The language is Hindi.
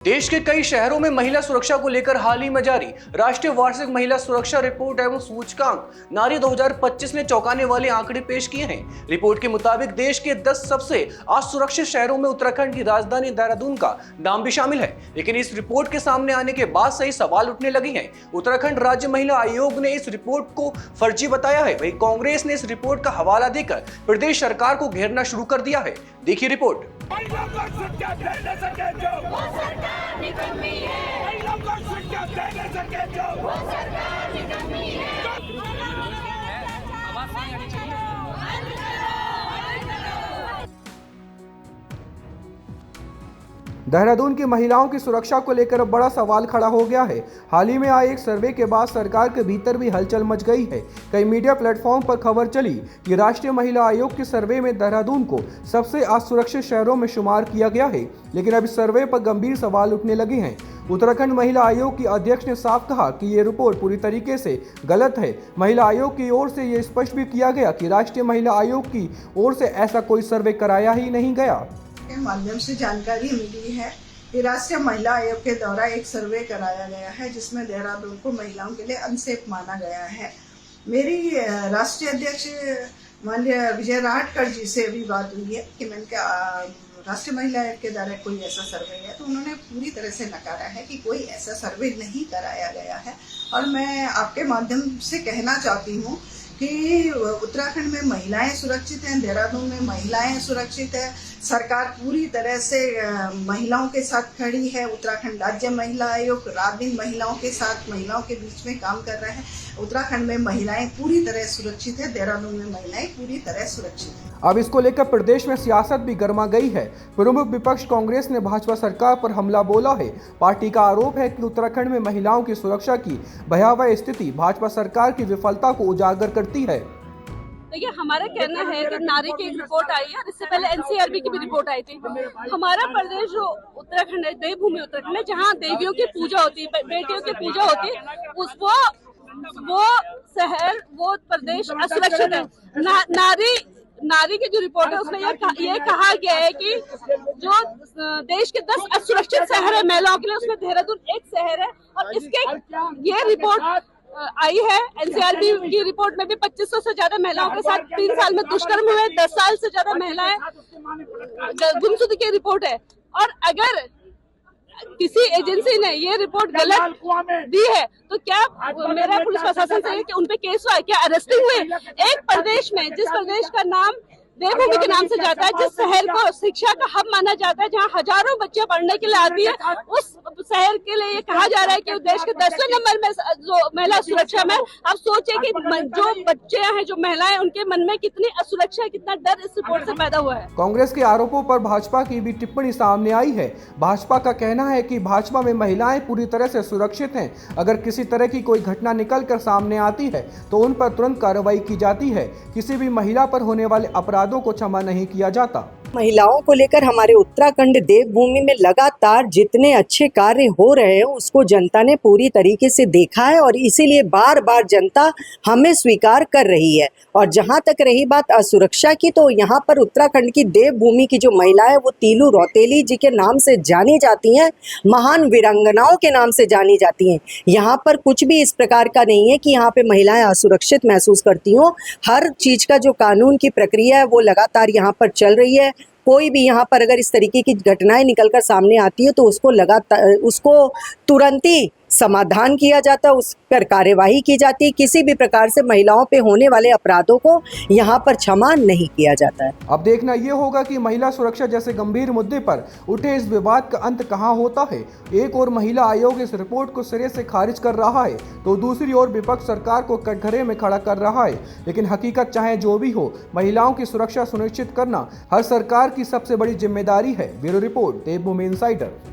देश के कई शहरों में महिला सुरक्षा को लेकर हाल ही में जारी राष्ट्रीय वार्षिक महिला सुरक्षा रिपोर्ट एवं सूचकांक नारी 2025 ने चौंकाने वाले आंकड़े पेश किए हैं। रिपोर्ट के मुताबिक देश के 10 सबसे असुरक्षित शहरों में उत्तराखंड की राजधानी देहरादून का नाम भी शामिल है। लेकिन इस रिपोर्ट के सामने आने के बाद सही सवाल उठने लगे हैं। उत्तराखंड राज्य महिला आयोग ने इस रिपोर्ट को फर्जी बताया है, वहीं कांग्रेस ने इस रिपोर्ट का हवाला देकर प्रदेश सरकार को घेरना शुरू कर दिया है। देखिए रिपोर्ट। देहरादून की महिलाओं की सुरक्षा को लेकर अब बड़ा सवाल खड़ा हो गया है। हाल ही में आए एक सर्वे के बाद सरकार के भीतर भी हलचल मच गई है। कई मीडिया प्लेटफॉर्म पर खबर चली कि राष्ट्रीय महिला आयोग के सर्वे में देहरादून को सबसे असुरक्षित शहरों में शुमार किया गया है। लेकिन अब इस सर्वे पर गंभीर सवाल उठने लगे हैं। उत्तराखंड महिला आयोग की अध्यक्ष ने साफ कहा कि ये रिपोर्ट पूरी तरीके से गलत है। महिला आयोग की ओर से ये स्पष्ट भी किया गया कि राष्ट्रीय महिला आयोग की ओर से ऐसा कोई सर्वे कराया ही नहीं गया। के माध्यम से जानकारी मिली है कि राष्ट्रीय महिला आयोग के द्वारा एक सर्वे कराया गया है जिसमें देहरादून को महिलाओं के लिए अनसेफ माना गया है। मेरी राष्ट्रीय अध्यक्ष माननीय विजय राहटकर जी से भी बात हुई है कि मैंने राष्ट्रीय महिला आयोग के द्वारा कोई ऐसा सर्वे है, तो उन्होंने पूरी तरह से नकारा है कि कोई ऐसा सर्वे नहीं कराया गया है। और मैं आपके माध्यम से कहना चाहती हूँ कि उत्तराखंड में महिलाएं सुरक्षित हैं, देहरादून में महिलाएं सुरक्षित है। सरकार पूरी तरह से महिलाओं के साथ खड़ी है। उत्तराखंड राज्य महिला आयोग रात दिन महिलाओं के साथ, महिलाओं के बीच में काम कर रहे हैं। उत्तराखंड में महिलाएं पूरी तरह सुरक्षित है, देहरादून में महिलाएं पूरी तरह सुरक्षित है। अब इसको लेकर प्रदेश में सियासत भी गर्मा गई है। प्रमुख विपक्ष कांग्रेस ने भाजपा सरकार पर हमला बोला है। पार्टी का आरोप है कि उत्तराखंड में महिलाओं की सुरक्षा की भयावह स्थिति भाजपा सरकार की विफलता को उजागर करती है। देखिए, हमारा कहना है कि नारी की एक रिपोर्ट आई है और इससे पहले एनसीआरबी की भी रिपोर्ट आई थी। हमारा प्रदेश जो उत्तराखंड है, देवभूमि उत्तराखंड है, जहाँ देवियों की पूजा होती है, बेटियों की पूजा होती है, वो शहर, वो प्रदेश असुरक्षित है। नारी की जो रिपोर्ट है उसमें ये कहा गया है कि जो देश के 10 असुरक्षित शहर है महिलाओं के लिए, उसमें देहरादून एक शहर है। और इसके ये रिपोर्ट आई है। एनसीआरबी की रिपोर्ट में भी 2500 से ज्यादा महिलाओं के साथ 3 साल में दुष्कर्म हुए, 10 साल से ज्यादा महिलाएं गुमशुदगी की रिपोर्ट है। और अगर किसी एजेंसी ने ये रिपोर्ट गलत दी है तो क्या मेरा पुलिस प्रशासन से है कि उनपे केस हुआ है, क्या अरेस्टिंग हुए? एक प्रदेश में, जिस प्रदेश का नाम देवभूमि के नाम से जाता है, जिस शहर को शिक्षा का हब माना जाता है, जहाँ हजारों बच्चे पढ़ने के लिए आती है, उस शहर के लिए ये कहा जा रहा है कि देश के 10वें नंबर में जो महिला सुरक्षा में। आप सोचिए कि जो बच्चे हैं, जो महिलाएं, उनके मन में कितनी असुरक्षा, कितना डर इस रिपोर्ट से पैदा हुआ है। कांग्रेस के आरोपों पर भाजपा की भी टिप्पणी सामने आई है। भाजपा का कहना है कि भाजपा में महिलाएं पूरी तरह से सुरक्षित हैं। अगर किसी तरह की कोई घटना निकल कर सामने आती है तो उन पर तुरंत कार्रवाई की जाती है। किसी भी महिला पर होने वाले अपराधों को क्षमा नहीं किया जाता। महिलाओं को लेकर हमारे उत्तराखंड देवभूमि में लगातार जितने अच्छे कार्य हो रहे हैं उसको जनता ने पूरी तरीके से देखा है और इसीलिए बार बार जनता हमें स्वीकार कर रही है। और जहां तक रही बात असुरक्षा की, तो यहाँ पर उत्तराखंड की देवभूमि की जो महिलाएं वो तीलू रौतेली जी के नाम से जानी जाती हैं, महान वीरांगनाओं के नाम से जानी जाती हैं। यहाँ पर कुछ भी इस प्रकार का नहीं है कि यहाँ पे महिलाएं असुरक्षित महसूस करती हों। हर चीज़ का जो कानून की प्रक्रिया है वो लगातार यहाँ पर चल रही है। कोई भी यहाँ पर अगर इस तरीके की घटनाएं निकलकर सामने आती है तो उसको तुरंत ही समाधान किया जाता है, उस पर कार्यवाही की जाती है। किसी भी प्रकार से महिलाओं पे होने वाले अपराधों को यहाँ पर क्षमा नहीं किया जाता है। अब देखना ये होगा कि महिला सुरक्षा जैसे गंभीर मुद्दे पर उठे इस विवाद का अंत कहाँ होता है। एक और महिला आयोग इस रिपोर्ट को सिरे से खारिज कर रहा है तो दूसरी ओर विपक्ष सरकार को कटघरे में खड़ा कर रहा है। लेकिन हकीकत चाहे जो भी हो, महिलाओं की सुरक्षा सुनिश्चित करना हर सरकार की सबसे बड़ी जिम्मेदारी है। ब्यूरो रिपोर्ट, देवभूमि इनसाइडर।